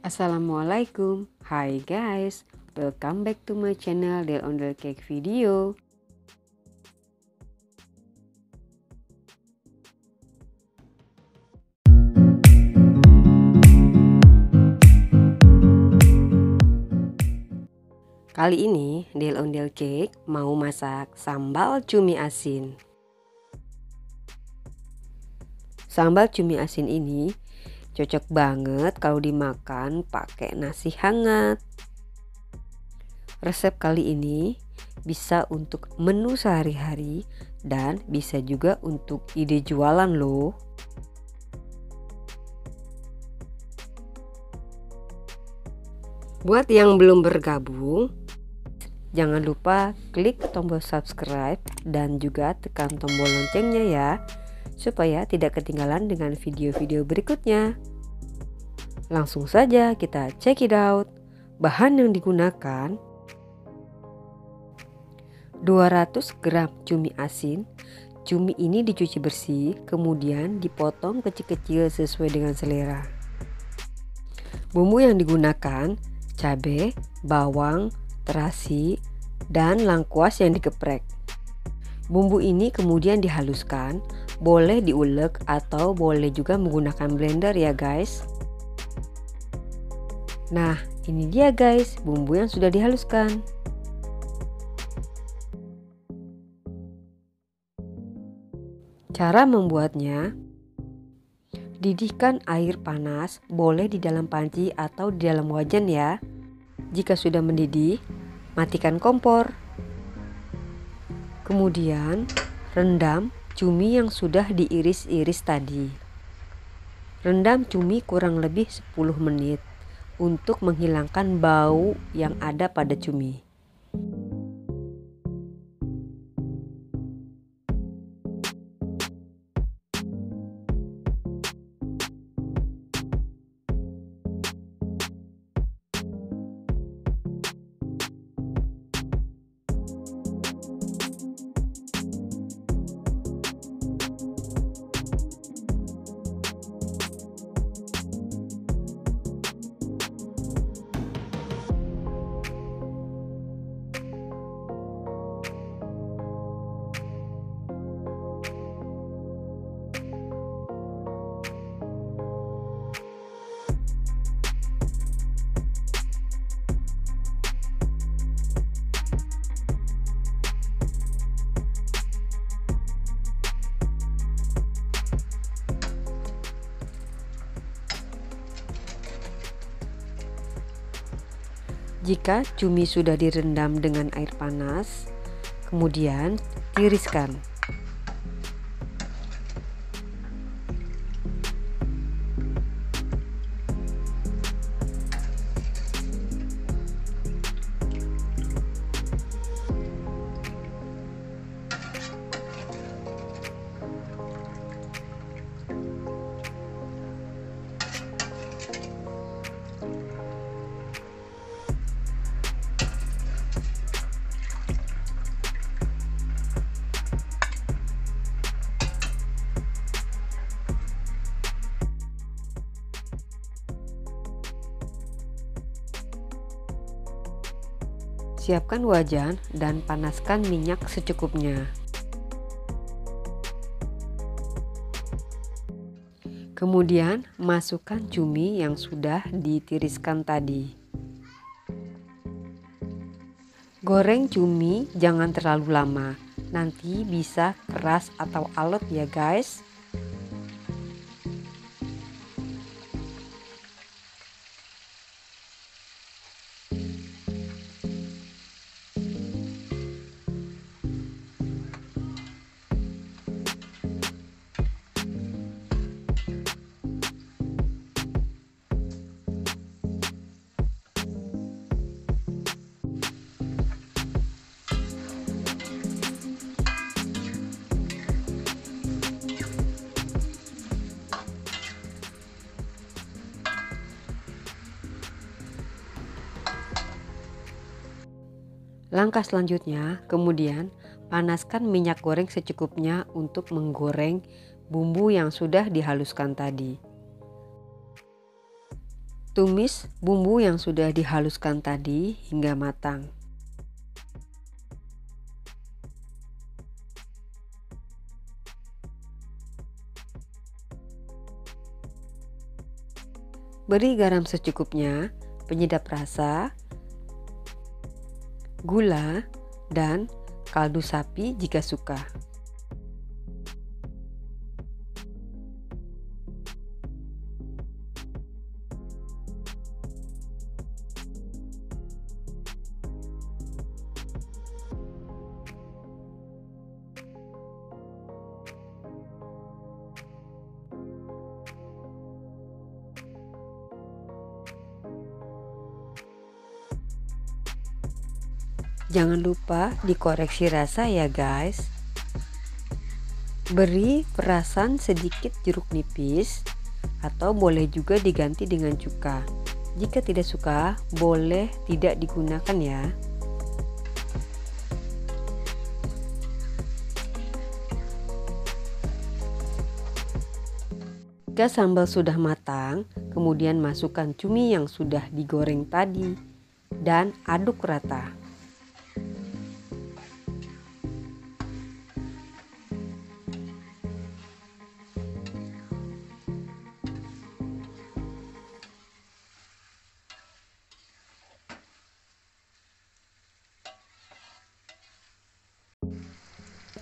Assalamualaikum, hi guys, welcome back to my channel Del Ondel Cake Video. Kali ini Del Ondel Cake mau masak sambal cumi asin. Sambal cumi asin ini cocok banget kalau dimakan pakai nasi hangat. Resep kali ini bisa untuk menu sehari-hari dan bisa juga untuk ide jualan loh. Buat yang belum bergabung, jangan lupa klik tombol subscribe dan juga tekan tombol loncengnya ya, supaya tidak ketinggalan dengan video-video berikutnya. Langsung saja kita check it out. Bahan yang digunakan: 200 gram cumi asin. Cumi ini dicuci bersih, kemudian dipotong kecil-kecil sesuai dengan selera. Bumbu yang digunakan: cabai, bawang, terasi, dan lengkuas yang digeprek. Bumbu ini kemudian dihaluskan, boleh diulek atau boleh juga menggunakan blender ya guys. Nah, ini dia guys bumbu yang sudah dihaluskan. Cara membuatnya: didihkan air panas, boleh di dalam panci atau di dalam wajan ya. Jika sudah mendidih, matikan kompor. Kemudian rendam cumi yang sudah diiris-iris tadi. Rendam cumi kurang lebih 10 menit untuk menghilangkan bau yang ada pada cumi. Jika cumi sudah direndam dengan air panas, kemudian tiriskan. Siapkan wajan dan panaskan minyak secukupnya. Kemudian masukkan cumi yang sudah ditiriskan tadi. Goreng cumi jangan terlalu lama, nanti bisa keras atau alot ya guys. Langkah selanjutnya, kemudian panaskan minyak goreng secukupnya untuk menggoreng bumbu yang sudah dihaluskan tadi. Tumis bumbu yang sudah dihaluskan tadi hingga matang. Beri garam secukupnya, penyedap rasa, gula, dan kaldu sapi jika suka. Jangan lupa dikoreksi rasa ya guys. Beri perasan sedikit jeruk nipis atau boleh juga diganti dengan cuka. Jika tidak suka, boleh tidak digunakan ya. Jika sambal sudah matang, kemudian masukkan cumi yang sudah digoreng tadi dan aduk rata.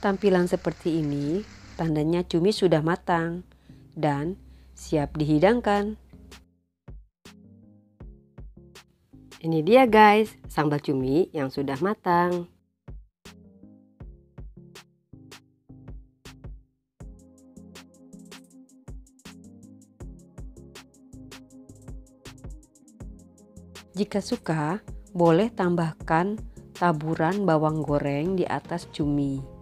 Tampilan seperti ini tandanya cumi sudah matang dan siap dihidangkan. Ini dia guys, sambal cumi yang sudah matang. Jika suka, boleh tambahkan taburan bawang goreng di atas cumi.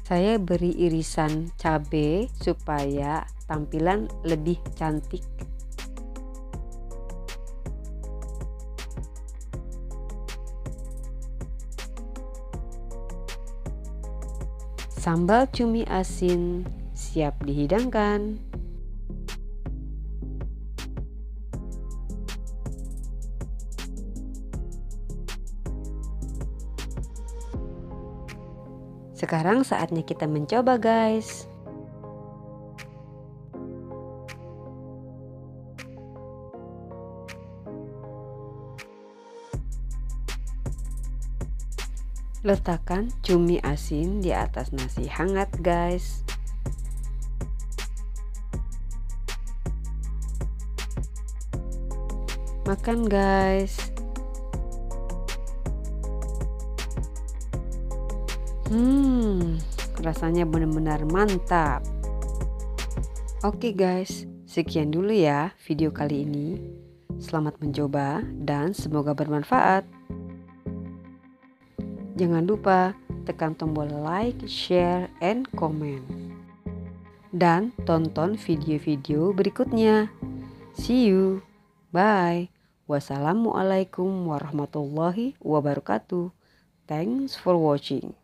Saya beri irisan cabai supaya tampilan lebih cantik. Sambal cumi asin siap dihidangkan. Sekarang saatnya kita mencoba guys. Letakkan cumi asin di atas nasi hangat guys. Makan guys. Rasanya benar-benar mantap. Oke guys, sekian dulu ya video kali ini. Selamat mencoba dan semoga bermanfaat. Jangan lupa tekan tombol like, share, and comment. Dan tonton video-video berikutnya. See you. Bye. Wassalamualaikum warahmatullahi wabarakatuh. Thanks for watching.